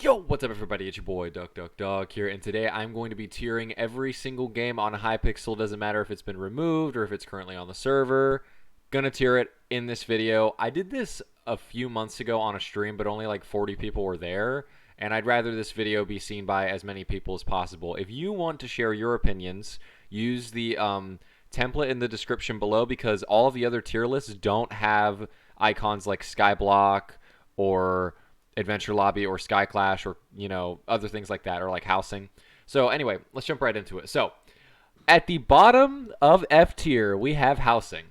Yo, what's up everybody? It's your boy Duck here, and today I'm going to be tiering every single game on Hypixel. Doesn't matter if it's been removed or if it's currently on the server. Gonna tier it in this video. I did this a few months ago on a stream, but only like 40 people were there, and I'd rather this video be seen by as many people as possible. If you want to share your opinions, use the template in the description below, because all of the other tier lists don't have icons like Skyblock or Adventure Lobby or Sky Clash or, other things like that, or like housing. So anyway, let's jump right into it. So at the bottom of F tier, we have housing.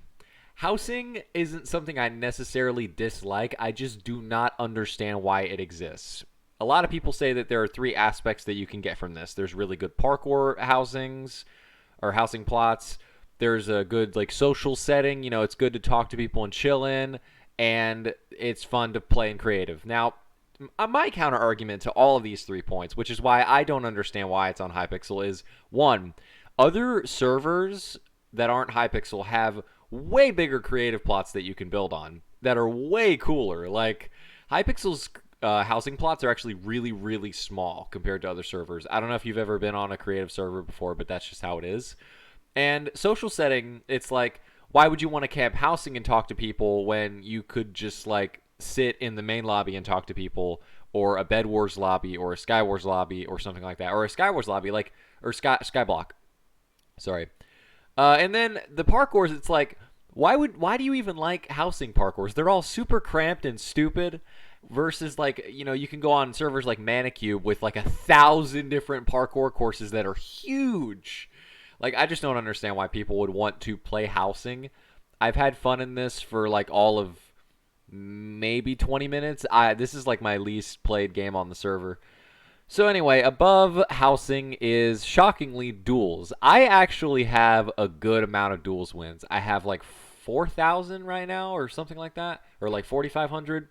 Housing isn't something I necessarily dislike. I just do not understand why it exists. A lot of people say that there are three aspects that you can get from this. There's really good parkour housings or housing plots. There's a good like social setting. It's good to talk to people and chill in, and it's fun to play in creative. Now, my counter argument to all of these 3 points, which is why I don't understand why it's on Hypixel, is one, other servers that aren't Hypixel have way bigger creative plots that you can build on that are way cooler. Like Hypixel's housing plots are actually really, really small compared to other servers. I don't know if you've ever been on a creative server before, but that's just how it is. And social setting, it's like, why would you want to camp housing and talk to people when you could just like sit in the main lobby and talk to people, or a Bed Wars lobby, or a Sky Wars lobby, or something like that, or a Sky Wars lobby, like, or Skyblock. Sorry. And then the parkours, it's like, why do you even like housing parkours? They're all super cramped and stupid. Versus like, you can go on servers like Manicube with like 1,000 different parkour courses that are huge. Like, I just don't understand why people would want to play housing. I've had fun in this for like all of maybe 20 minutes. This is like my least played game on the server. So anyway, above housing is shockingly Duels. I actually have a good amount of Duels wins. I have like 4,000 right now or something like that, or like 4,500.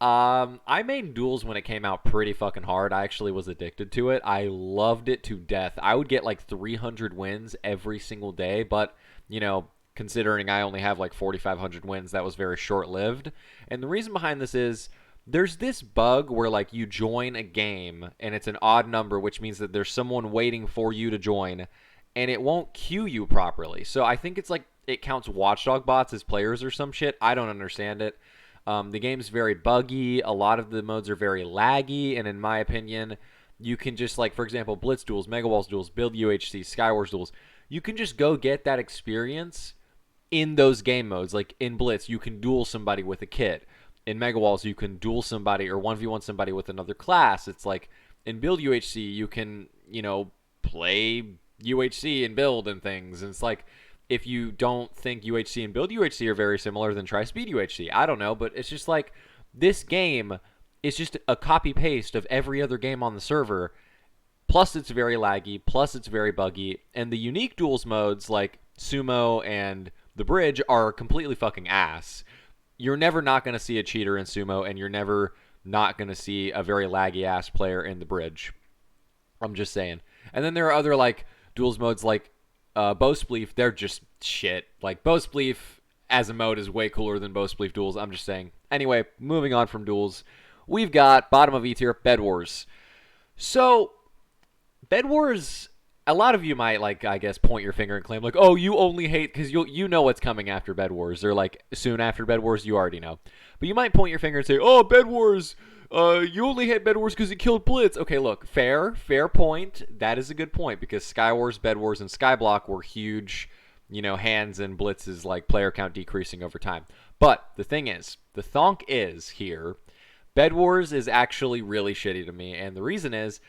I made Duels when it came out pretty fucking hard. I actually was addicted to it. I loved it to death. I would get like 300 wins every single day, but considering I only have like 4,500 wins, that was very short-lived. And the reason behind this is there's this bug where like you join a game and it's an odd number, which means that there's someone waiting for you to join, and it won't queue you properly. So I think it's like it counts Watchdog bots as players or some shit. I don't understand it. The game's very buggy. A lot of the modes are very laggy, and in my opinion, you can just like, for example, Blitz Duels, Mega Walls Duels, Build UHC, Skywars Duels, you can just go get that experience in those game modes. Like in Blitz, you can duel somebody with a kit. In Mega Walls, you can duel somebody or 1v1 somebody with another class. It's like in Build UHC, you can, play UHC and build and things. And it's like, if you don't think UHC and Build UHC are very similar, then try Speed UHC. I don't know, but it's just like this game is just a copy-paste of every other game on the server. Plus, it's very laggy. Plus, it's very buggy. And the unique Duels modes like Sumo and the Bridge are completely fucking ass. You're never not going to see a cheater in Sumo, and you're never not going to see a very laggy-ass player in the Bridge. I'm just saying. And then there are other like Duels modes like Bow Spleef. They're just shit. Like Bow Spleef as a mode is way cooler than Bow Spleef Duels. I'm just saying. Anyway, moving on from Duels, we've got bottom of E tier, Bed Wars. So Bed Wars, a lot of you might, like, I guess, point your finger and claim, like, oh, you only hate, because you know what's coming after Bed Wars, or, like, soon after Bed Wars, you already know. But you might point your finger and say, oh, Bed Wars, you only hate Bed Wars because it killed Blitz. Okay, look, fair point. That is a good point, because Sky Wars, Bed Wars, and Skyblock were huge, hands and Blitz's, like, player count decreasing over time. But the thing is, the thonk is here, Bed Wars is actually really shitty to me, and the reason is,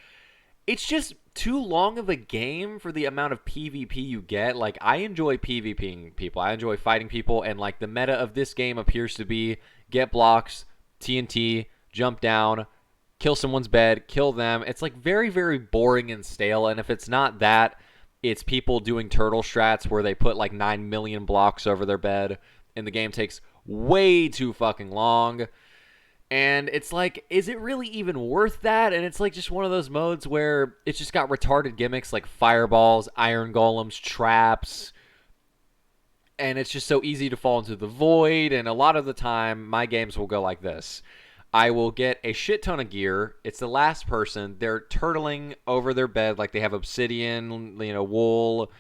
it's just too long of a game for the amount of PvP you get. Like, I enjoy PvPing people. I enjoy fighting people, and, like, the meta of this game appears to be get blocks, TNT, jump down, kill someone's bed, kill them. It's, like, very, very boring and stale, and if it's not that, it's people doing turtle strats where they put, like, 9 million blocks over their bed, and the game takes way too fucking long. And it's like, is it really even worth that? And it's like just one of those modes where it's just got retarded gimmicks like fireballs, iron golems, traps. And it's just so easy to fall into the void. And a lot of the time, my games will go like this. I will get a shit ton of gear. It's the last person. They're turtling over their bed like they have obsidian, wool,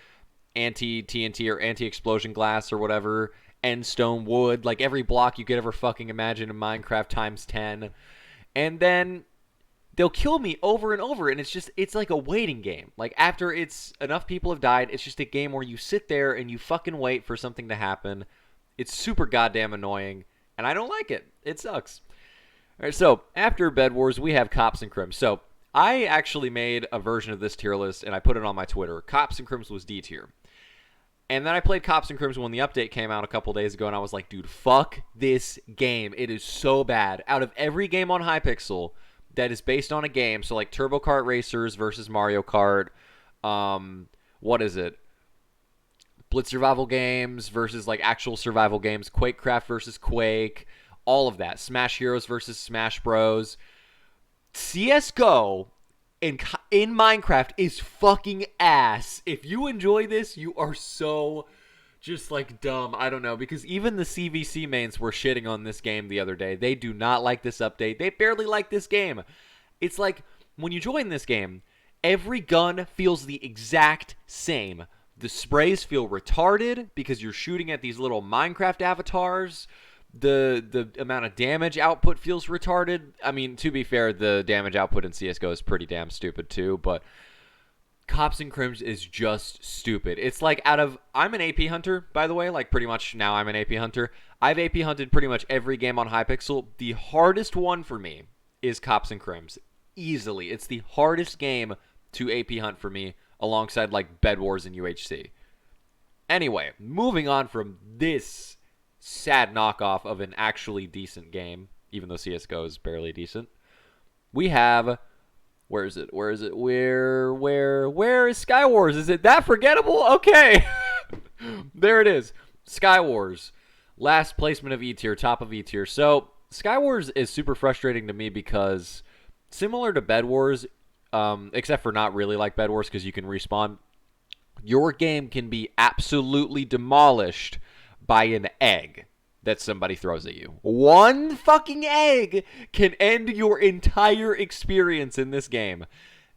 anti-TNT or anti-explosion glass or whatever, end stone wood, like every block you could ever fucking imagine in Minecraft times 10. And then they'll kill me over and over, and it's like a waiting game. Like, after enough people have died, it's just a game where you sit there and you fucking wait for something to happen. It's super goddamn annoying, and I don't like it. It sucks. All right, so after Bed Wars, we have Cops and Crims. So I actually made a version of this tier list, and I put it on my Twitter. Cops and Crims was D tier. And then I played Cops and Crims when the update came out a couple days ago, and I was like, dude, fuck this game. It is so bad. Out of every game on Hypixel that is based on a game, so like Turbo Kart Racers versus Mario Kart, what is it? Blitz survival games versus like actual survival games, Quakecraft versus Quake, all of that. Smash Heroes versus Smash Bros. CSGO in Minecraft is fucking ass. If you enjoy this, you are so just like dumb. I don't know, because even the CVC mains were shitting on this game the other day. They do not like this update. They barely like this game. It's like when you join this game, every gun feels the exact same. The sprays feel retarded because you're shooting at these little Minecraft avatars. The amount of damage output feels retarded. I mean, to be fair, the damage output in CSGO is pretty damn stupid too, but Cops and Crims is just stupid. It's like I'm an AP hunter, by the way, like pretty much now I'm an AP hunter. I've AP hunted pretty much every game on Hypixel. The hardest one for me is Cops and Crims. Easily. It's the hardest game to AP hunt for me, alongside like Bed Wars and UHC. Anyway, moving on from this sad knockoff of an actually decent game, even though CSGO is barely decent, we have... Where is it? Where is Sky Wars? Is it that forgettable? Okay. There it is. Sky Wars. Last placement of E tier, top of E tier. So, Sky Wars is super frustrating to me because, similar to Bed Wars, except for not really like Bed Wars because you can respawn, your game can be absolutely demolished by an egg that somebody throws at you. One fucking egg can end your entire experience in this game.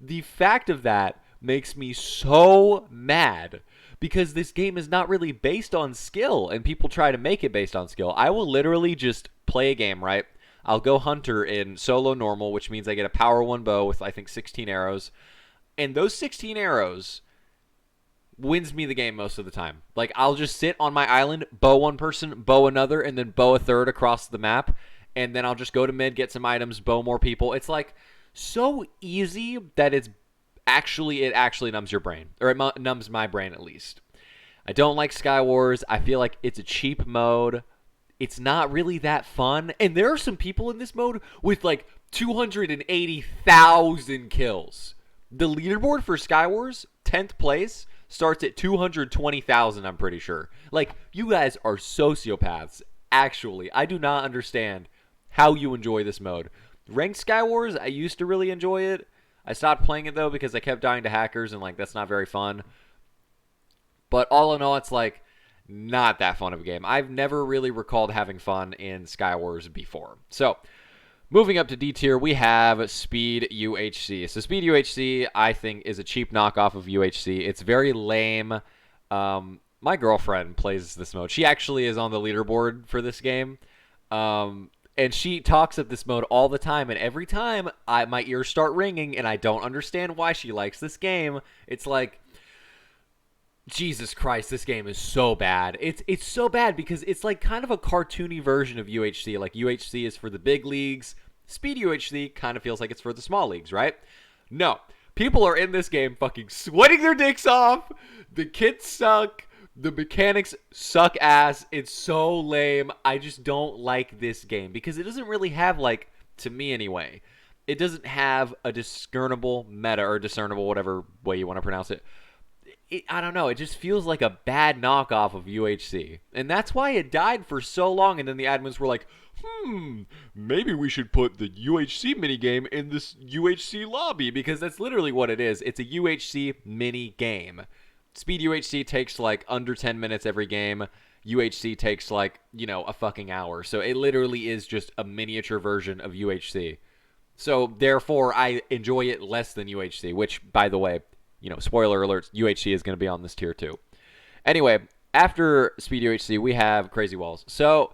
The fact of that makes me so mad because this game is not really based on skill, and people try to make it based on skill. I will literally just play a game, right? I'll go hunter in solo normal, which means I get a power 1 bow with, I think, 16 arrows. And those 16 arrows wins me the game most of the time. Like, I'll just sit on my island, bow one person, bow another, and then bow a third across the map. And then I'll just go to mid, get some items, bow more people. It's like so easy that it actually numbs your brain. Or it numbs my brain, at least. I don't like Sky Wars. I feel like it's a cheap mode. It's not really that fun. And there are some people in this mode with like 280,000 kills. The leaderboard for Sky Wars, 10th place, starts at 220,000, I'm pretty sure. Like, you guys are sociopaths. Actually, I do not understand how you enjoy this mode. Ranked Sky Wars, I used to really enjoy it. I stopped playing it, though, because I kept dying to hackers, and, like, that's not very fun. But all in all, it's, like, not that fun of a game. I've never really recalled having fun in Sky Wars before. So, moving up to D tier, we have Speed UHC. So Speed UHC, I think, is a cheap knockoff of UHC. It's very lame. My girlfriend plays this mode. She actually is on the leaderboard for this game. And she talks of this mode all the time. And every time, my ears start ringing, and I don't understand why she likes this game. It's like, Jesus Christ, this game is so bad. It's so bad because it's like kind of a cartoony version of UHC. Like, UHC is for the big leagues. Speed UHC kind of feels like it's for the small leagues, right? No. People are in this game fucking sweating their dicks off. The kits suck. The mechanics suck ass. It's so lame. I just don't like this game because it doesn't really have, like, to me anyway, it doesn't have a discernible meta, or discernible, whatever way you want to pronounce it. I don't know. It just feels like a bad knockoff of UHC. And that's why it died for so long. And then the admins were like, maybe we should put the UHC minigame in this UHC lobby. Because that's literally what it is. It's a UHC mini game. Speed UHC takes like under 10 minutes every game. UHC takes like, a fucking hour. So it literally is just a miniature version of UHC. So therefore, I enjoy it less than UHC, which, by the way, spoiler alerts, UHC is going to be on this tier too. Anyway, after Speed UHC, we have Crazy Walls. So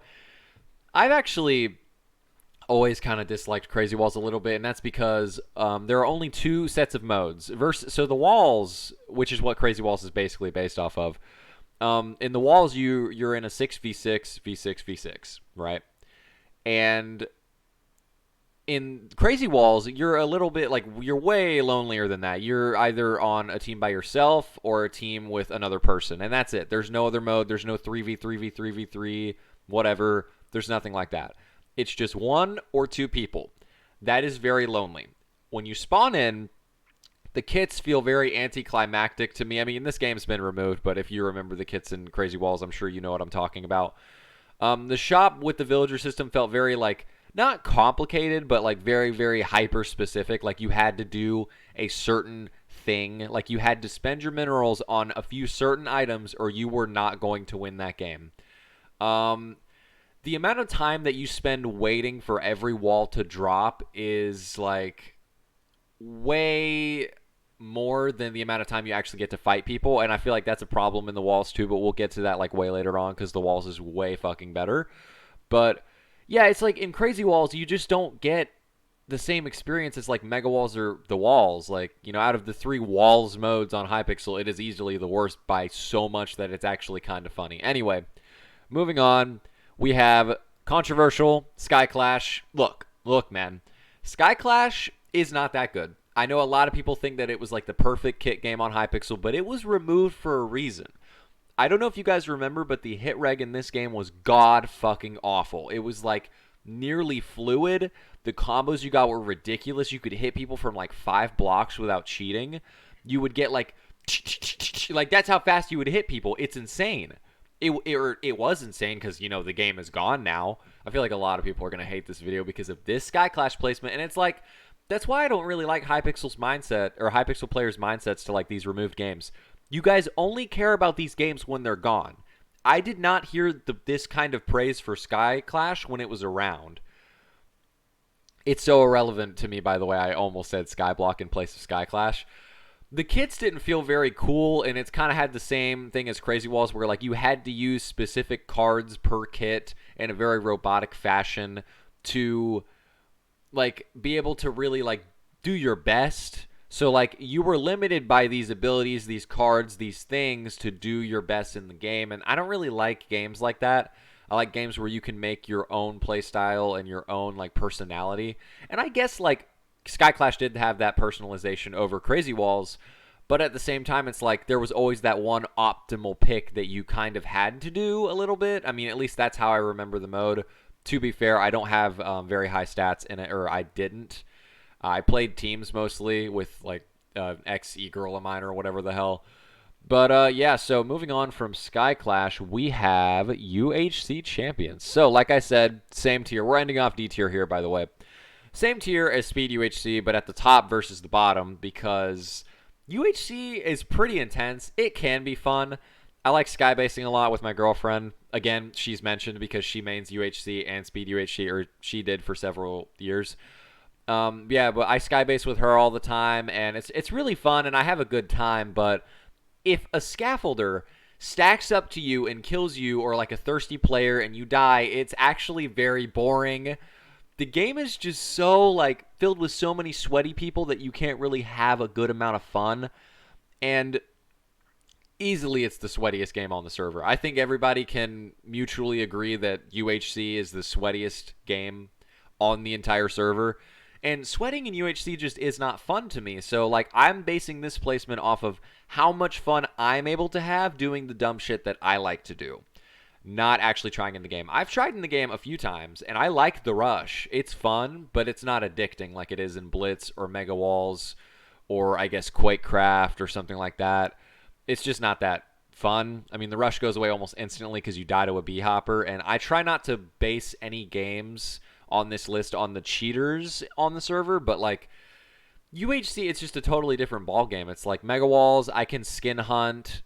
I've actually always kind of disliked Crazy Walls a little bit, and that's because there are only two sets of modes. So the walls, which is what Crazy Walls is basically based off of, in the walls you're in a 6v6, v6, v6, right? And in Crazy Walls, you're a little bit like, you're way lonelier than that. You're either on a team by yourself or a team with another person, and that's it. There's no other mode. There's no 3v3, v3v3, whatever. There's nothing like that. It's just one or two people. That is very lonely. When you spawn in, the kits feel very anticlimactic to me. I mean, this game's been removed, but if you remember the kits in Crazy Walls, I'm sure you know what I'm talking about. The shop with the villager system felt very, like, not complicated, but like very, very hyper specific. Like you had to do a certain thing. Like you had to spend your minerals on a few certain items or you were not going to win that game. The amount of time that you spend waiting for every wall to drop is like way more than the amount of time you actually get to fight people. And I feel like that's a problem in the walls too, but we'll get to that like way later on because the walls is way fucking better. But yeah, it's like in Crazy Walls, you just don't get the same experience as like Mega Walls or the walls. Like, out of the 3 walls modes on Hypixel, it is easily the worst by so much that it's actually kind of funny. Anyway, moving on, we have controversial Sky Clash. Look, man. Sky Clash is not that good. I know a lot of people think that it was like the perfect kit game on Hypixel, but it was removed for a reason. I don't know if you guys remember, but the hit reg in this game was god fucking awful. It was like nearly fluid. The combos you got were ridiculous. You could hit people from like 5 blocks without cheating. You would get like that's how fast you would hit people. It's insane. It was insane because, the game is gone now. I feel like a lot of people are going to hate this video because of this Sky Clash placement. And it's like, that's why I don't really like Hypixel's mindset or Hypixel players' mindsets to like these removed games. You guys only care about these games when they're gone. I did not hear this kind of praise for Sky Clash when it was around. It's so irrelevant to me, by the way. I almost said Skyblock in place of Sky Clash. The kits didn't feel very cool, and it's kind of had the same thing as Crazy Walls, where like you had to use specific cards per kit in a very robotic fashion to like be able to really like do your best. So, like, you were limited by these abilities, these cards, these things to do your best in the game. And I don't really like games like that. I like games where you can make your own play style and your own, like, personality. And I guess, like, Sky Clash did have that personalization over Crazy Walls. But at the same time, it's like there was always that one optimal pick that you kind of had to do a little bit. I mean, at least that's how I remember the mode. To be fair, I don't have very high stats in it, or I didn't. I played teams mostly with, like, ex-e-girl of mine or whatever the hell. But, yeah, so moving on from Sky Clash, we have UHC Champions. So, like I said, same tier. We're ending off D tier here, by the way. Same tier as Speed UHC, but at the top versus the bottom because UHC is pretty intense. It can be fun. I like skybasing a lot with my girlfriend. Again, she's mentioned because she mains UHC and Speed UHC, or she did for several years. Yeah, but I skybase with her all the time, and it's really fun, and I have a good time, but if a scaffolder stacks up to you and kills you, or like a thirsty player and you die, it's actually very boring. The game is just so, like, filled with so many sweaty people that you can't really have a good amount of fun, and easily it's the sweatiest game on the server. I think everybody can mutually agree that UHC is the sweatiest game on the entire server. And sweating in UHC just is not fun to me. So, like, I'm basing this placement off of how much fun I'm able to have doing the dumb shit that I like to do. Not actually trying in the game. I've tried in the game a few times, and I like the rush. It's fun, but it's not addicting like it is in Blitz or Mega Walls or, I guess, Quakecraft or something like that. It's just not that fun. I mean, the rush goes away almost instantly because you die to a bee hopper, and I try not to base any games on this list on the cheaters on the server, but like UHC, it's just a totally different ball game. It's like Mega Walls, I can skin hunt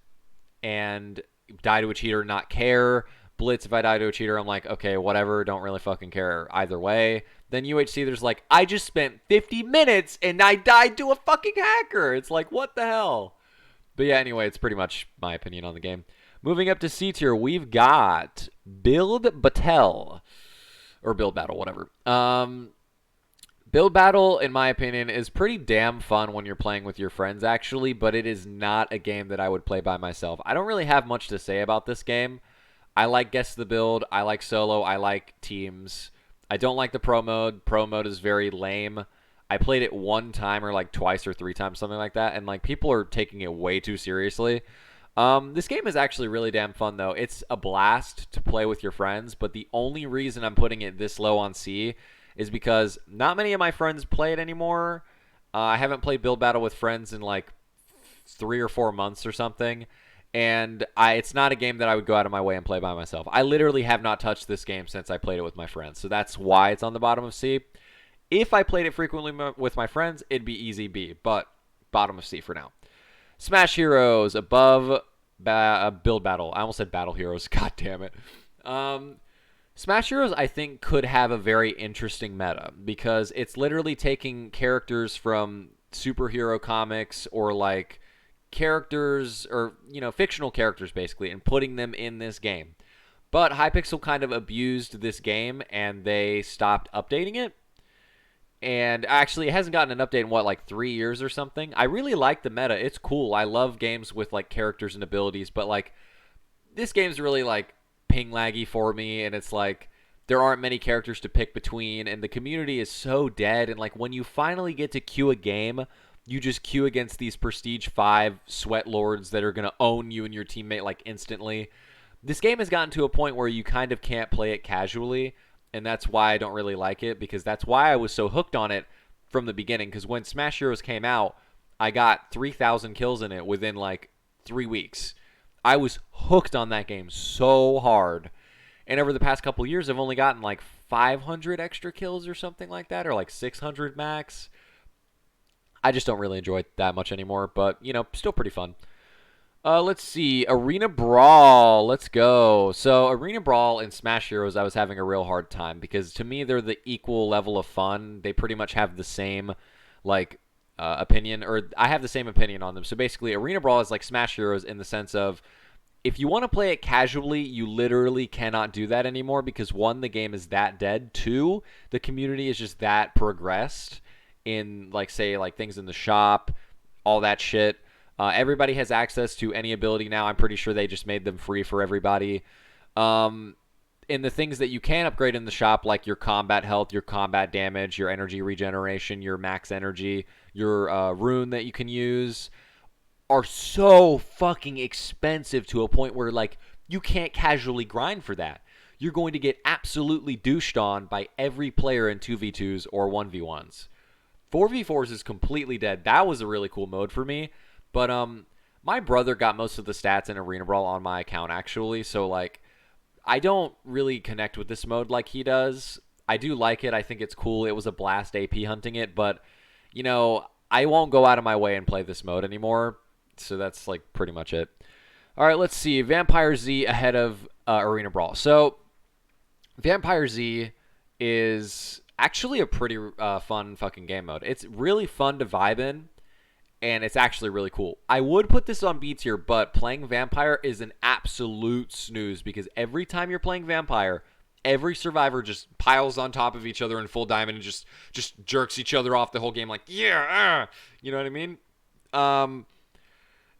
and die to a cheater, not care. Blitz, if I die to a cheater, I'm like, okay, whatever, don't really fucking care either way. Then UHC, there's like, I just spent 50 minutes and I died to a fucking hacker. It's like, what the hell? But yeah, anyway, it's pretty much my opinion on the game. Moving up to C tier, we've got Build Battle. Or Build Battle, whatever. Build Battle, in my opinion, is pretty damn fun when you're playing with your friends, actually, but it is not a game that I would play by myself. I don't really have much to say about this game. I like Guess the Build. I like solo. I like teams. I don't like the pro mode. Pro mode is very lame. I played it one time or like twice or three times, something like that, and like people are taking it way too seriously. This game is actually really damn fun, though. It's a blast to play with your friends, but the only reason I'm putting it this low on C is because not many of my friends play it anymore. I haven't played Build Battle with friends in like 3 or 4 months or something. And it's not a game that I would go out of my way and play by myself. I literally have not touched this game since I played it with my friends. So that's why it's on the bottom of C. If I played it frequently with my friends, it'd be easy B. But bottom of C for now. Smash Heroes above Build Battle. I almost said Battle Heroes. God damn it. Smash Heroes, I think, could have a very interesting meta. Because it's literally taking characters from superhero comics or like characters or, you know, fictional characters basically and putting them in this game. But Hypixel kind of abused this game and they stopped updating it. And actually, it hasn't gotten an update in, what, like 3 years or something? I really like the meta. It's cool. I love games with, like, characters and abilities. But, like, this game's really, like, ping laggy for me. And it's, like, there aren't many characters to pick between. And the community is so dead. And, like, when you finally get to queue a game, you just queue against these Prestige 5 sweat lords that are going to own you and your teammate, like, instantly. This game has gotten to a point where you kind of can't play it casually. And that's why I don't really like it, because that's why I was so hooked on it from the beginning. Because when Smash Heroes came out, I got 3,000 kills in it within like 3 weeks. I was hooked on that game so hard. And over the past couple years, I've only gotten like 500 extra kills or something like that, or like 600 max. I just don't really enjoy it that much anymore, but, you know, still pretty fun. Let's see. Arena Brawl. Let's go. So, Arena Brawl and Smash Heroes, I was having a real hard time because to me, they're the equal level of fun. They pretty much have the same, like, opinion, or I have the same opinion on them. So, basically, Arena Brawl is like Smash Heroes in the sense of if you want to play it casually, you literally cannot do that anymore because, one, the game is that dead. Two, the community is just that progressed in, like, say, like, things in the shop, all that shit. Everybody has access to any ability now. I'm pretty sure they just made them free for everybody. And the things that you can upgrade in the shop, like your combat health, your combat damage, your energy regeneration, your max energy, your rune that you can use, are so fucking expensive to a point where, like, you can't casually grind for that. You're going to get absolutely douched on by every player in 2v2s or 1v1s. 4v4s is completely dead. That was a really cool mode for me. But my brother got most of the stats in Arena Brawl on my account, actually. So, like, I don't really connect with this mode like he does. I do like it. I think it's cool. It was a blast AP hunting it. But, you know, I won't go out of my way and play this mode anymore. So that's, like, pretty much it. All right, let's see. Vampire Z ahead of Arena Brawl. So, Vampire Z is actually a pretty fun fucking game mode. It's really fun to vibe in. And it's actually really cool. I would put this on B tier, but playing Vampire is an absolute snooze because every time you're playing Vampire, every survivor just piles on top of each other in full diamond and just jerks each other off the whole game like, yeah, you know what I mean?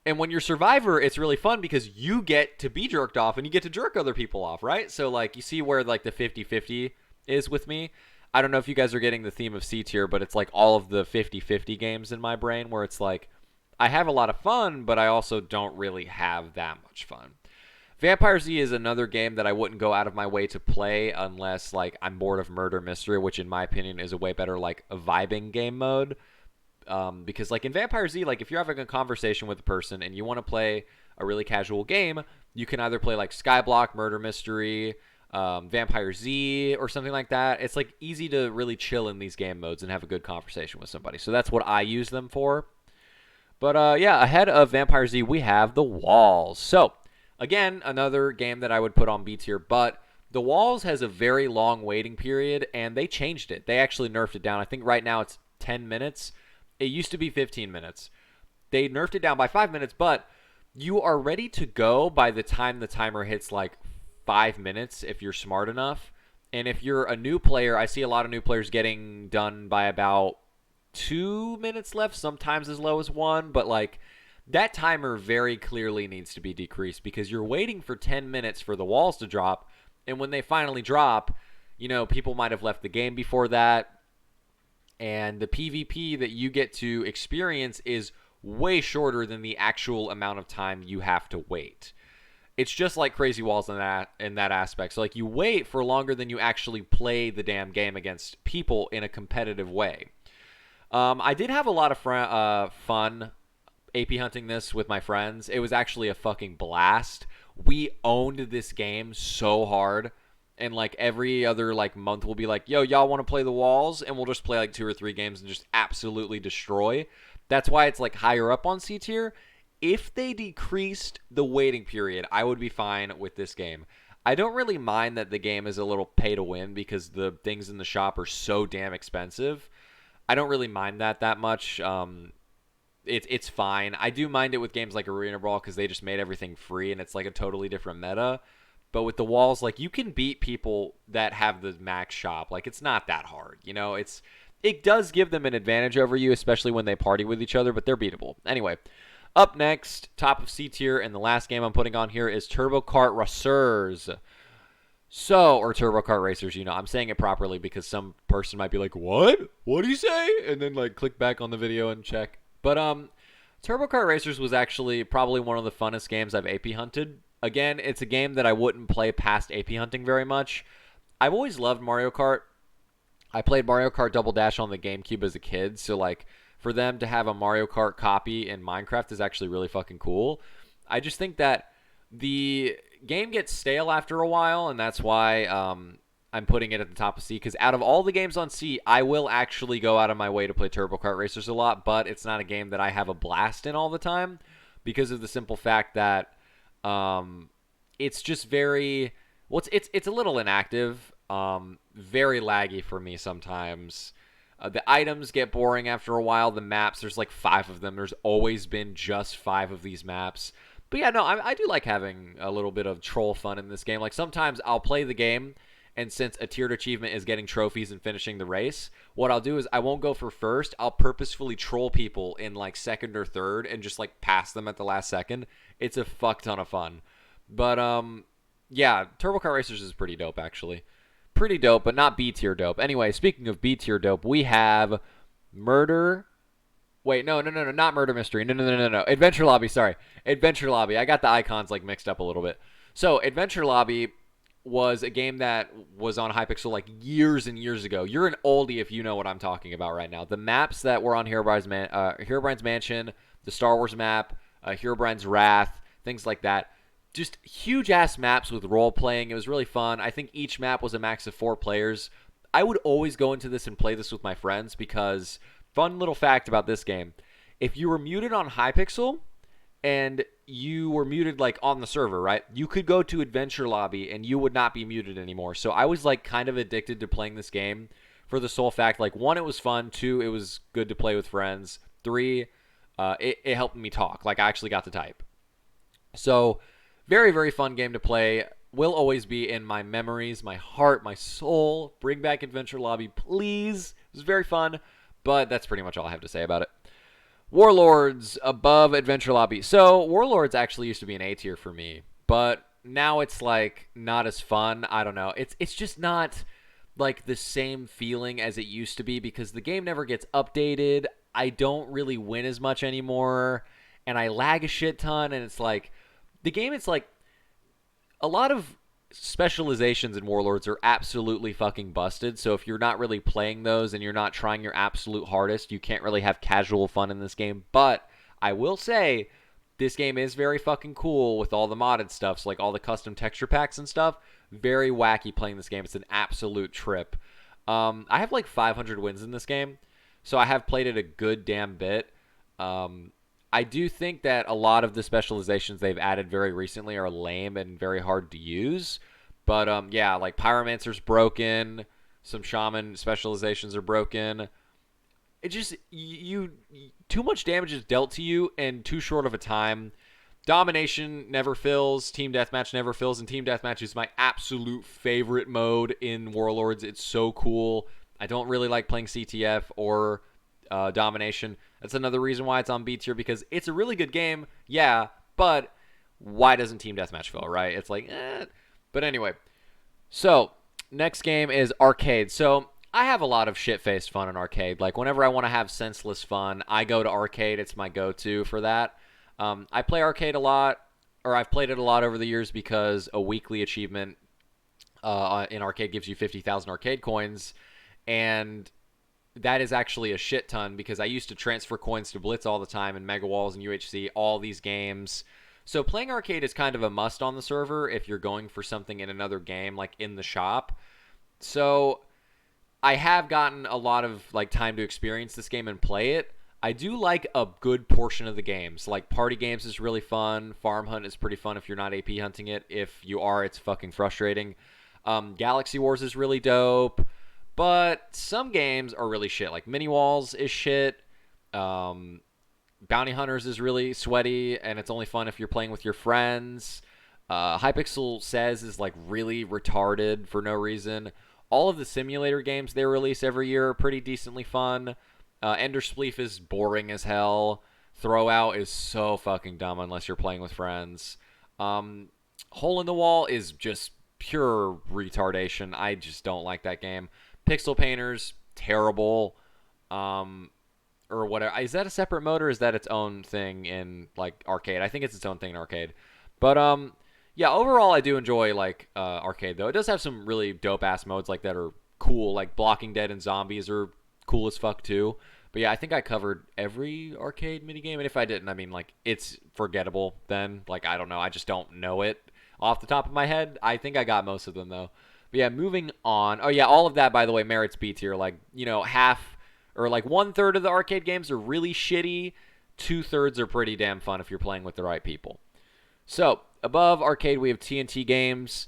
And when you're Survivor, it's really fun because you get to be jerked off and you get to jerk other people off, right? So, like, you see where, like, the 50-50 is with me. I don't know if you guys are getting the theme of C tier, but it's like all of the 50-50 games in my brain where it's like, I have a lot of fun, but I also don't really have that much fun. Vampire Z is another game that I wouldn't go out of my way to play unless, like, I'm bored of Murder Mystery, which in my opinion is a way better, like, a vibing game mode. Because, like, in Vampire Z, like, if you're having a conversation with a person and you want to play a really casual game, you can either play, like, Skyblock, Murder Mystery, Vampire Z or something like that. It's like easy to really chill in these game modes and have a good conversation with somebody. So that's what I use them for. But yeah, ahead of Vampire Z, we have the walls. So Again, another game that I would put on B tier, but the Walls has a very long waiting period, and they changed it. They actually nerfed it down. I think right now it's 10 minutes. It used to be 15 minutes. They nerfed it down by 5 minutes, but you are ready to go by the time the timer hits like 5 minutes if you're smart enough. And if you're a new player, I see a lot of new players getting done by about 2 minutes left, sometimes as low as 1, but like that timer very clearly needs to be decreased because you're waiting for 10 minutes for the walls to drop, and when they finally drop, you know, people might have left the game before that, and the PvP that you get to experience is way shorter than the actual amount of time you have to wait. It's just like Crazy Walls in that aspect. So like you wait for longer than you actually play the damn game against people in a competitive way. I did have a lot of fun AP hunting this with my friends. It was actually a fucking blast. We owned this game so hard. And like every other like month we'll be like, yo, y'all want to play the walls? And we'll just play like 2 or 3 games and just absolutely destroy. That's why it's like higher up on C tier. If they decreased the waiting period, I would be fine with this game. I don't really mind that the game is a little pay to win because the things in the shop are so damn expensive. I don't really mind that much. It's fine. I do mind it with games like Arena Brawl because they just made everything free and it's like a totally different meta. But with the walls, like you can beat people that have the max shop. Like it's not that hard, you know. It does give them an advantage over you, especially when they party with each other. But they're beatable. Anyway, up next, top of C tier, and the last game I'm putting on here is Turbo Kart Racers. Or Turbo Kart Racers, you know. I'm saying it properly because some person might be like, what? What do you say? And then like click back on the video and check. But Turbo Kart Racers was actually probably one of the funnest games I've AP hunted. Again, it's a game that I wouldn't play past AP hunting very much. I've always loved Mario Kart. I played Mario Kart Double Dash on the GameCube as a kid, so like for them to have a Mario Kart copy in Minecraft is actually really fucking cool. I just think that the game gets stale after a while, and that's why I'm putting it at the top of C, because out of all the games on C, I will actually go out of my way to play Turbo Kart Racers a lot, but it's not a game that I have a blast in all the time because of the simple fact that it's just very, well, it's a little inactive, very laggy for me sometimes. The items get boring after a while. The maps, there's like 5 of them. There's always been just 5 of these maps. But yeah, no, I do like having a little bit of troll fun in this game. Like sometimes I'll play the game, and since a tiered achievement is getting trophies and finishing the race, what I'll do is I won't go for first. I'll purposefully troll people in like second or third and just like pass them at the last second. It's a fuck ton of fun. But yeah, Turbo Kart Racers is pretty dope actually. Pretty dope, but not B tier dope. Anyway, speaking of B tier dope, we have Murder. Wait, no, not Murder Mystery. No. Adventure Lobby, sorry. Adventure Lobby. I got the icons like mixed up a little bit. So, Adventure Lobby was a game that was on Hypixel like years and years ago. You're an oldie if you know what I'm talking about right now. The maps that were on Herobrine's Mansion, the Star Wars map, Herobrine's Wrath, things like that. Just huge-ass maps with role-playing. It was really fun. I think each map was a max of 4 players. I would always go into this and play this with my friends because, fun little fact about this game, if you were muted on Hypixel and you were muted like on the server, right, you could go to Adventure Lobby and you would not be muted anymore. So I was like kind of addicted to playing this game for the sole fact, like 1, it was fun, 2, it was good to play with friends, 3, it helped me talk. Like I actually got to type. So very, very fun game to play. Will always be in my memories, my heart, my soul. Bring back Adventure Lobby, please. It was very fun, but that's pretty much all I have to say about it. Warlords above Adventure Lobby. So Warlords actually used to be an A tier for me, but now it's like not as fun. I don't know. It's just not like the same feeling as it used to be because the game never gets updated. I don't really win as much anymore, and I lag a shit ton, and it's like the game, it's like a lot of specializations in Warlords are absolutely fucking busted. So if you're not really playing those and you're not trying your absolute hardest, you can't really have casual fun in this game. But I will say this game is very fucking cool with all the modded stuff. So like all the custom texture packs and stuff. Very wacky playing this game. It's an absolute trip. I have like 500 wins in this game. So I have played it a good damn bit. I do think that a lot of the specializations they've added very recently are lame and very hard to use. But yeah, like Pyromancer's broken. Some Shaman specializations are broken. It just too much damage is dealt to you in too short of a time. Domination never fills, Team Deathmatch never fills, and Team Deathmatch is my absolute favorite mode in Warlords. It's so cool. I don't really like playing CTF or Domination. That's another reason why it's on B tier, because it's a really good game, yeah, but why doesn't Team Deathmatch fill, right? It's like, eh. But anyway, so next game is Arcade. So I have a lot of shit-faced fun in Arcade. Like, whenever I want to have senseless fun, I go to Arcade. It's my go-to for that. I play Arcade a lot, or I've played it a lot over the years because a weekly achievement in Arcade gives you 50,000 Arcade coins, and that is actually a shit ton because I used to transfer coins to Blitz all the time and Mega Walls and UHC, all these games. So playing Arcade is kind of a must on the server if you're going for something in another game, like in the shop. So I have gotten a lot of like time to experience this game and play it. I do like a good portion of the games. Like Party Games is really fun. Farm Hunt is pretty fun if you're not AP hunting it. If you are, it's fucking frustrating. Galaxy Wars is really dope. But some games are really shit. Like Mini Walls is shit. Bounty Hunters is really sweaty, and it's only fun if you're playing with your friends. Hypixel Says is like really retarded for no reason. All of the simulator games they release every year are pretty decently fun. Ender Spleef is boring as hell. Throwout is so fucking dumb unless you're playing with friends. Hole in the Wall is just pure retardation. I just don't like that game. Pixel Painters, terrible. Or whatever. Is that a separate mode or is that its own thing in like Arcade? I think it's its own thing in Arcade. But yeah, overall I do enjoy like Arcade though. It does have some really dope ass modes like that are cool. Like Blocking Dead and Zombies are cool as fuck too. But yeah, I think I covered every Arcade minigame, and if I didn't, I mean like it's forgettable then. Like I don't know, I just don't know it off the top of my head. I think I got most of them though. But yeah, moving on. Oh yeah, all of that by the way merits B tier. Like, you know, half or like 1/3 of the Arcade games are really shitty. 2/3 are pretty damn fun if you're playing with the right people. So, above Arcade, we have TNT Games.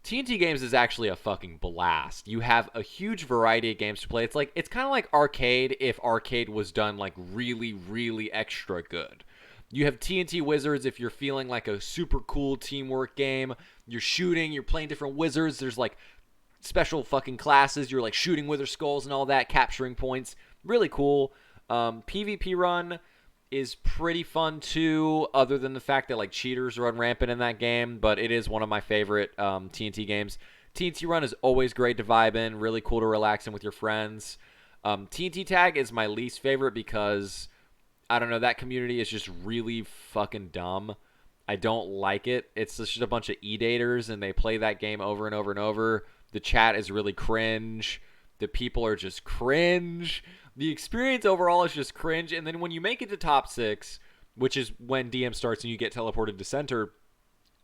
TNT Games is actually a fucking blast. You have a huge variety of games to play. It's kind of like Arcade if Arcade was done like really, really extra good. You have TNT Wizards if you're feeling like a super cool teamwork game. You're shooting, you're playing different wizards. There's like special fucking classes. You're like shooting wither skulls and all that, capturing points. Really cool. PvP run is pretty fun too, other than the fact that like cheaters run rampant in that game, but it is one of my favorite TNT games. TNT run is always great to vibe in, really cool to relax in with your friends. TNT tag is my least favorite because I don't know, that community is just really fucking dumb. I don't like it. It's just a bunch of e-daters and they play that game over and over and over. The chat is really cringe. The people are just cringe. The experience overall is just cringe. And then when you make it to top 6, which is when DM starts and you get teleported to center,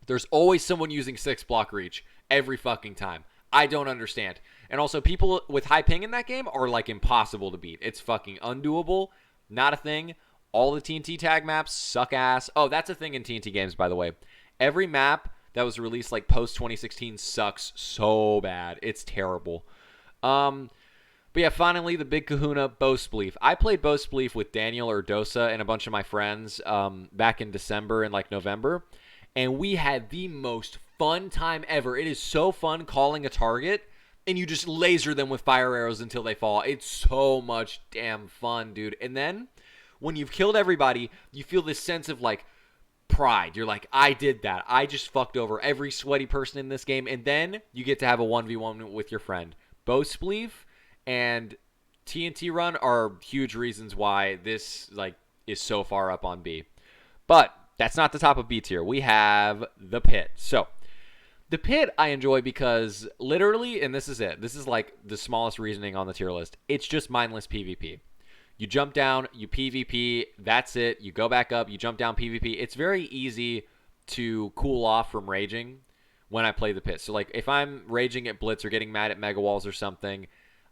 there's always someone using 6 block reach every fucking time. I don't understand. And also, people with high ping in that game are like impossible to beat. It's fucking undoable. Not a thing. All the TNT tag maps suck ass. Oh, that's a thing in TNT Games, by the way. Every map that was released like post 2016 sucks so bad. It's terrible. But yeah, finally, the big kahuna, Bow Spleef. I played Bow Spleef with Daniel Urdosa and a bunch of my friends back in December and like November, and we had the most fun time ever. It is so fun calling a target, and you just laser them with fire arrows until they fall. It's so much damn fun, dude. And then, when you've killed everybody, you feel this sense of like pride. You're like, I did that. I just fucked over every sweaty person in this game, and then you get to have a 1v1 with your friend. Bow Spleef and TNT Run are huge reasons why this like is so far up on B. But that's not the top of B tier. We have the Pit. So the Pit I enjoy because literally, and this is it, this is like the smallest reasoning on the tier list, it's just mindless PvP. You jump down, you PvP, that's it. You go back up, you jump down, PvP. It's very easy to cool off from raging when I play the Pit. So like if I'm raging at Blitz or getting mad at Mega Walls or something,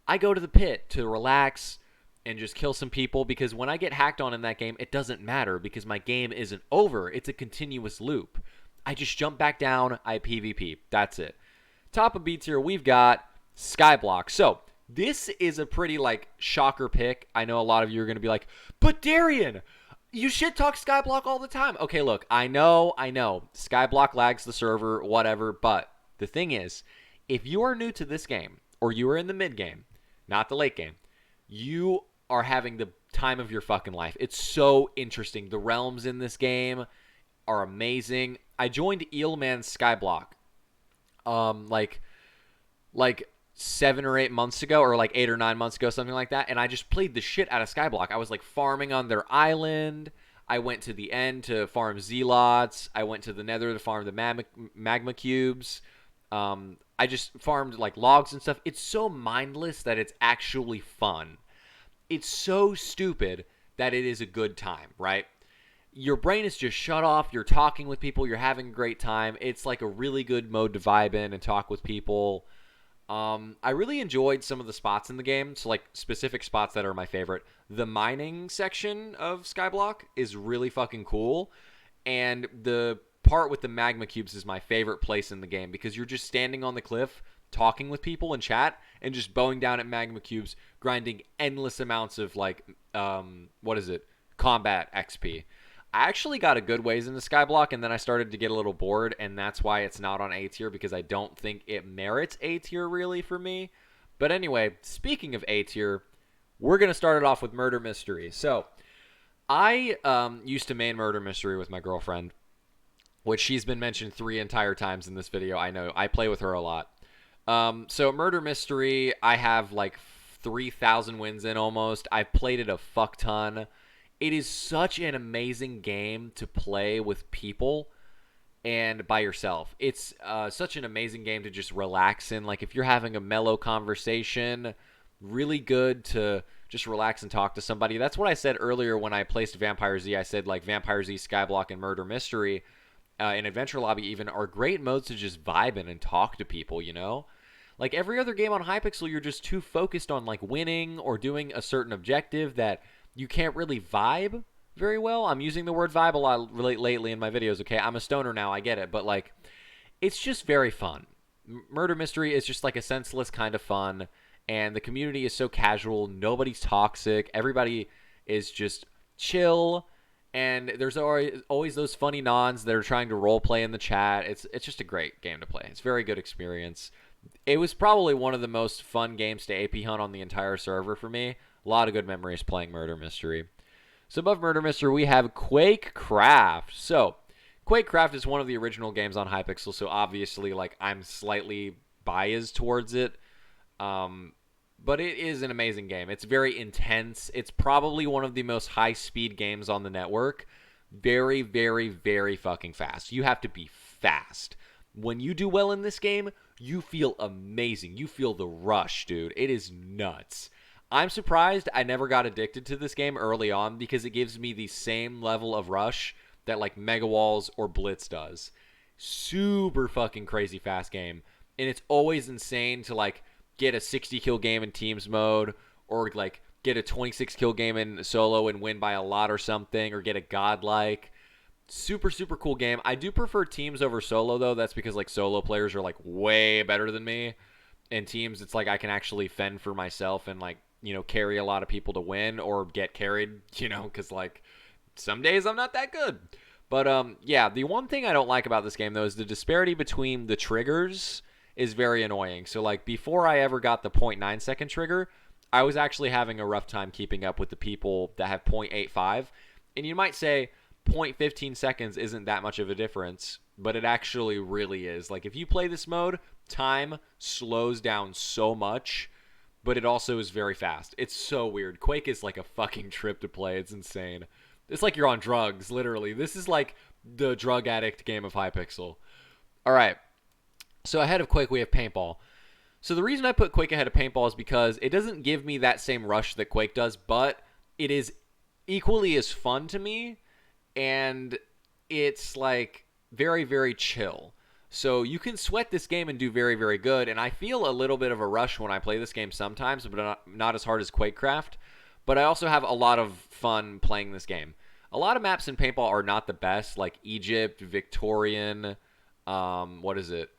I go to the Pit to relax, and just kill some people, because when I get hacked on in that game, it doesn't matter because my game isn't over. It's a continuous loop. I just jump back down, I PvP. That's it. Top of B tier, we've got Skyblock. So this is a pretty like shocker pick. I know a lot of you are going to be like, but Darian, you shit talk Skyblock all the time. Okay, look, I know. Skyblock lags the server, whatever. But the thing is, if you are new to this game, or you are in the mid game, not the late game, you are having the time of your fucking life. It's so interesting. The realms in this game are amazing. I joined Eelman's Skyblock like 7 or 8 months ago, or like 8 or 9 months ago, something like that, and I just played the shit out of Skyblock. I was like farming on their island. I went to the end to farm Zealots. I went to the nether to farm the magma cubes. I just farmed like logs and stuff. It's so mindless that it's actually fun. It's so stupid that it is a good time, right? Your brain is just shut off. You're talking with people. You're having a great time. It's like a really good mode to vibe in and talk with people. I really enjoyed some of the spots in the game. So like specific spots that are my favorite. The mining section of Skyblock is really fucking cool. And the part with the magma cubes is my favorite place in the game, because you're just standing on the cliff talking with people in chat and just bowing down at magma cubes, grinding endless amounts of like combat XP. I actually got a good ways into Skyblock, and then I started to get a little bored, and that's why it's not on A tier, because I don't think it merits A tier really for me. But anyway, speaking of A tier, we're going to start it off with Murder Mystery. So I used to main Murder Mystery with my girlfriend, which she's been mentioned 3 entire times in this video. I know. I play with her a lot. So Murder Mystery, I have like 3,000 wins in almost. I've played it a fuck ton. It is such an amazing game to play with people and by yourself. It's such an amazing game to just relax in. Like if you're having a mellow conversation, really good to just relax and talk to somebody. That's what I said earlier when I placed Vampire Z. I said like Vampire Z, Skyblock, and Murder Mystery in Adventure Lobby even are great modes to just vibe in and talk to people, you know? Like every other game on Hypixel, you're just too focused on like winning or doing a certain objective that you can't really vibe very well. I'm using the word vibe a lot lately in my videos, okay? I'm a stoner now, I get it. But like, it's just very fun. Murder Mystery is just like a senseless kind of fun. And the community is so casual. Nobody's toxic. Everybody is just chill. And there's always those funny nons that are trying to role play in the chat. It's just a great game to play. It's a very good experience. It was probably one of the most fun games to AP hunt on the entire server for me. A lot of good memories playing Murder Mystery. So above Murder Mystery, we have Quakecraft. So Quakecraft is one of the original games on Hypixel, so obviously like I'm slightly biased towards it. But it is an amazing game. It's very intense. It's probably one of the most high-speed games on the network. Very, very, very fucking fast. You have to be fast. When you do well in this game, you feel amazing. You feel the rush, dude. It is nuts. I'm surprised I never got addicted to this game early on, because it gives me the same level of rush that like Mega Walls or Blitz does. Super fucking crazy fast game. And it's always insane to like get a 60 kill game in teams mode, or like get a 26 kill game in solo and win by a lot or something, or get a godlike. Super, super cool game. I do prefer teams over solo though. That's because like solo players are like way better than me. In teams, it's like I can actually fend for myself and like, you know, carry a lot of people to win or get carried, you know, because like some days I'm not that good. But yeah, the one thing I don't like about this game though is the disparity between the triggers is very annoying. So like before I ever got the 0.9 second trigger, I was actually having a rough time keeping up with the people that have 0.85. And you might say 0.15 seconds isn't that much of a difference, but it actually really is. Like if you play this mode, time slows down so much, but it also is very fast. It's so weird. Quake is like a fucking trip to play. It's insane. It's like you're on drugs, literally. This is like the drug addict game of Hypixel. All right. So ahead of Quake, we have Paintball. So the reason I put Quake ahead of Paintball is because it doesn't give me that same rush that Quake does, but it is equally as fun to me, and it's like very, very chill. So you can sweat this game and do very, very good, and I feel a little bit of a rush when I play this game sometimes, but not as hard as Quakecraft. but I also have a lot of fun playing this game. A lot of maps in Paintball are not the best, like Egypt, Victorian, what is it?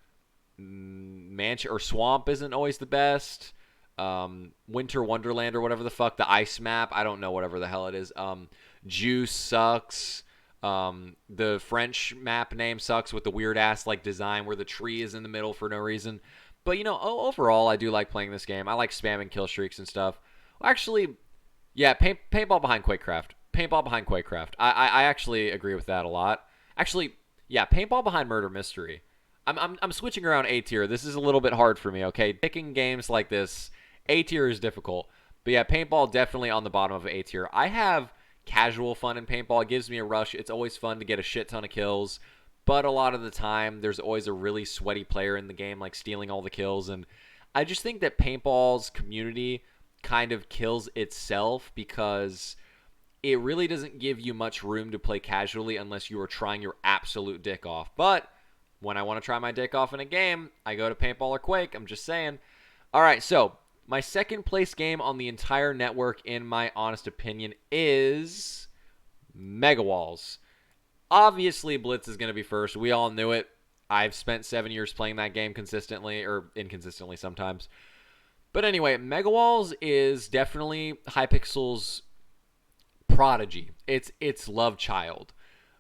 Mansion or Swamp isn't always the best. Winter Wonderland or whatever the fuck, the ice map, I don't know, whatever the hell it is. Juice sucks. The French map name sucks with the weird ass like design where the tree is in the middle for no reason. But overall, I do like playing this game. I like spamming kill streaks and stuff. Actually, yeah, paintball behind Quakecraft. Paintball behind Quakecraft. I actually agree with that a lot. Actually, yeah, paintball behind Murder Mystery. I'm switching around A tier. This is a little bit hard for me. Okay, picking games like this, A tier is difficult. But yeah, paintball definitely on the bottom of A tier. I have casual fun in paintball. It gives me a rush. It's always fun to get a shit ton of kills. But a lot of the time, there's always a really sweaty player in the game, like stealing all the kills. And I just think that paintball's community kind of kills itself because it really doesn't give you much room to play casually unless you are trying your absolute dick off. But when I want to try my dick off in a game, I go to Paintball or Quake. I'm just saying. All right, so my second place game on the entire network, in my honest opinion, is Mega Walls. Obviously, Blitz is going to be first. We all knew it. I've spent 7 years playing that game consistently, or inconsistently sometimes. But anyway, Mega Walls is definitely Hypixel's prodigy. It's love child.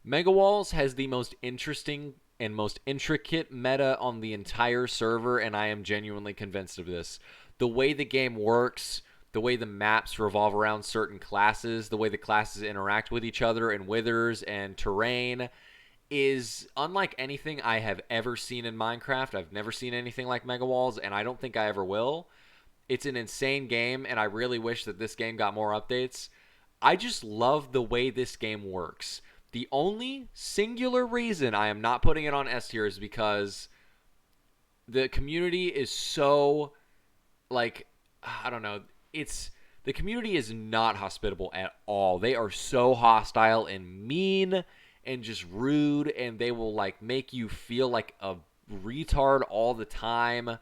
Mega Walls has the most interesting and most intricate meta on the entire server, and I am genuinely convinced of this. The way the game works, the way the maps revolve around certain classes, the way the classes interact with each other and withers and terrain is unlike anything I have ever seen in Minecraft. I've never seen anything like Mega Walls, and I don't think I ever will. It's an insane game, and I really wish that this game got more updates. I just love the way this game works. The only singular reason I am not putting it on S tier is because the community is so, like, I don't know. The community is not hospitable at all. They are so hostile and mean and just rude, and they will, like, make you feel like a retard all the time.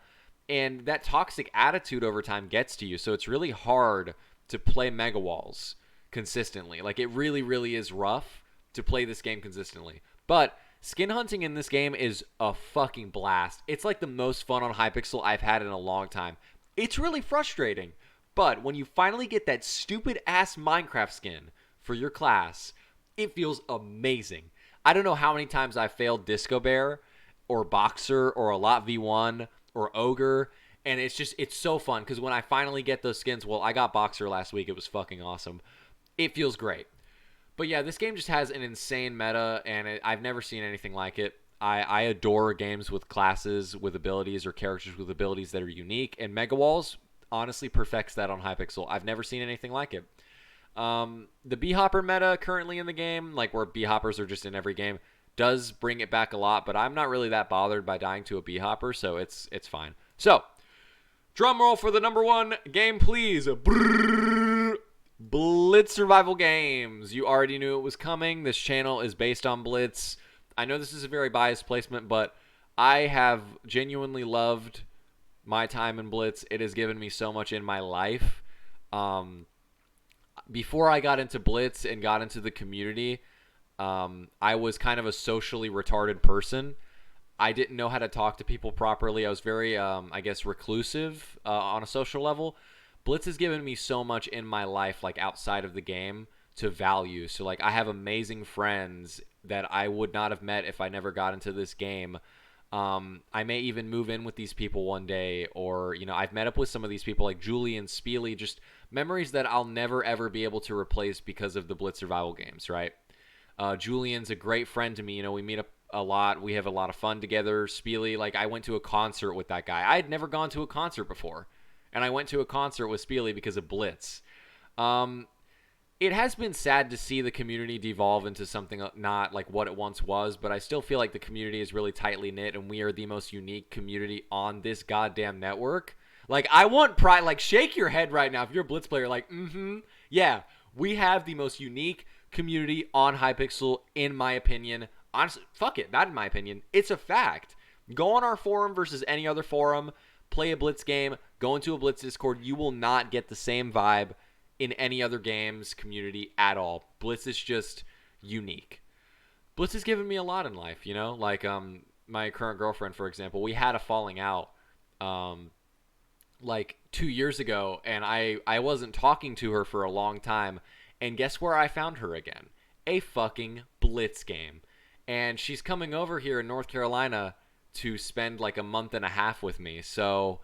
And that toxic attitude over time gets to you, so it's really hard to play Mega Walls consistently. Like, it really, really is rough to play this game consistently. But skin hunting in this game is a fucking blast. It's like the most fun on Hypixel I've had in a long time. It's really frustrating, but when you finally get that stupid ass Minecraft skin for your class, it feels amazing. I don't know how many times I failed Disco Bear or Boxer or a lot V1 or Ogre, and it's so fun because when I finally get those skins, well, I got Boxer last week. It was fucking awesome. It feels great. But yeah, this game just has an insane meta, and I've never seen anything like it. I adore games with classes, with abilities, or characters with abilities that are unique, and Mega Walls honestly perfects that on Hypixel. I've never seen anything like it. The B-Hopper meta currently in the game, like where B-Hoppers are just in every game, does bring it back a lot, but I'm not really that bothered by dying to a B-Hopper, so it's fine. So, drum roll for the number one game, please. Brrr. Blitz Survival Games. You already knew it was coming. This channel is based on Blitz. I know this is a very biased placement, but I have genuinely loved my time in Blitz. It has given me so much in my life. Before I got into Blitz and got into the community, I was kind of a socially retarded person. I didn't know how to talk to people properly. I was very, I guess, reclusive on a social level. Blitz has given me so much in my life, like outside of the game, to value. So, like, I have amazing friends that I would not have met if I never got into this game. I may even move in with these people one day, or, I've met up with some of these people like Julie and Spiely, just memories that I'll never, ever be able to replace because of the Blitz Survival Games, right? Julian's a great friend to me. We meet up a lot. We have a lot of fun together. Spiely, like, I went to a concert with that guy. I had never gone to a concert before. And I went to a concert with Spiely because of Blitz. It has been sad to see the community devolve into something not like what it once was, but I still feel like the community is really tightly knit, and we are the most unique community on this goddamn network. Like, I want pride. Like, shake your head right now if you're a Blitz player. Like, yeah, we have the most unique community on Hypixel, in my opinion. Honestly, fuck it, not in my opinion. It's a fact. Go on our forum versus any other forum. Play a Blitz game, go into a Blitz Discord, you will not get the same vibe in any other games community at all. Blitz is just unique. Blitz has given me a lot in life, you know? Like my current girlfriend, for example, we had a falling out um like 2 years ago, and I wasn't talking to her for a long time, and guess where I found her again? A fucking Blitz game. And she's coming over here in North Carolina to spend like a month and a half with me. So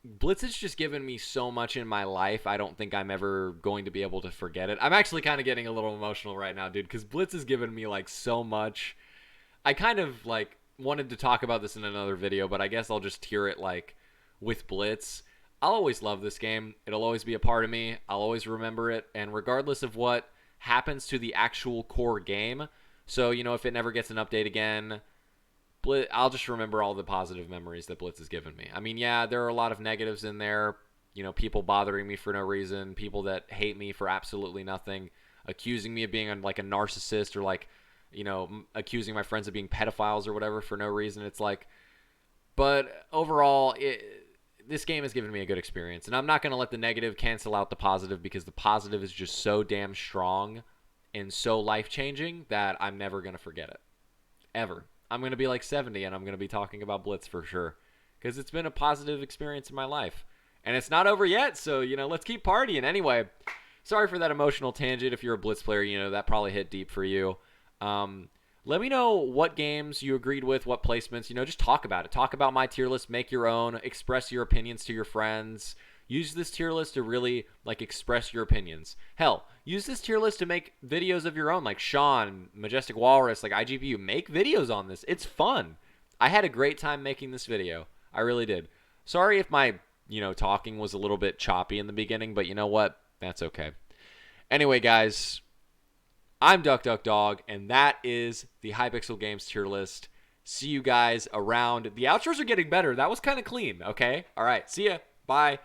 Blitz has just given me so much in my life. I don't think I'm ever going to be able to forget it. I'm actually kind of getting a little emotional right now, dude, because Blitz has given me like so much. I kind of like wanted to talk about this in another video, but I guess I'll just tier it like with Blitz. I'll always love this game. It'll always be a part of me. I'll always remember it. And regardless of what happens to the actual core game, so, you know, if it never gets an update again, I'll just remember all the positive memories that Blitz has given me. I mean, yeah, there are a lot of negatives in there. You know, people bothering me for no reason, people that hate me for absolutely nothing, accusing me of being like a narcissist, or like, you know, accusing my friends of being pedophiles or whatever for no reason. It's like, but overall, this game has given me a good experience, and I'm not going to let the negative cancel out the positive, because the positive is just so damn strong and so life-changing that I'm never going to forget it. Ever. I'm going to be like 70, and I'm going to be talking about Blitz for sure, because it's been a positive experience in my life. And it's not over yet, so, you know, let's keep partying. Anyway, sorry for that emotional tangent. If you're a Blitz player, you know, that probably hit deep for you. Let me know what games you agreed with, what placements. You know, just talk about it. Talk about my tier list. Make your own. Express your opinions to your friends. Use this tier list to really, like, express your opinions. Hell, use this tier list to make videos of your own, like Sean, Majestic Walrus, like IGPU. Make videos on this. It's fun. I had a great time making this video. I really did. Sorry if my, you know, talking was a little bit choppy in the beginning, but you know what? That's okay. Anyway, guys, I'm Duck Duck Dog, and that is the Hypixel Games tier list. See you guys around. The outros are getting better. That was kind of clean, okay? All right, see ya. Bye.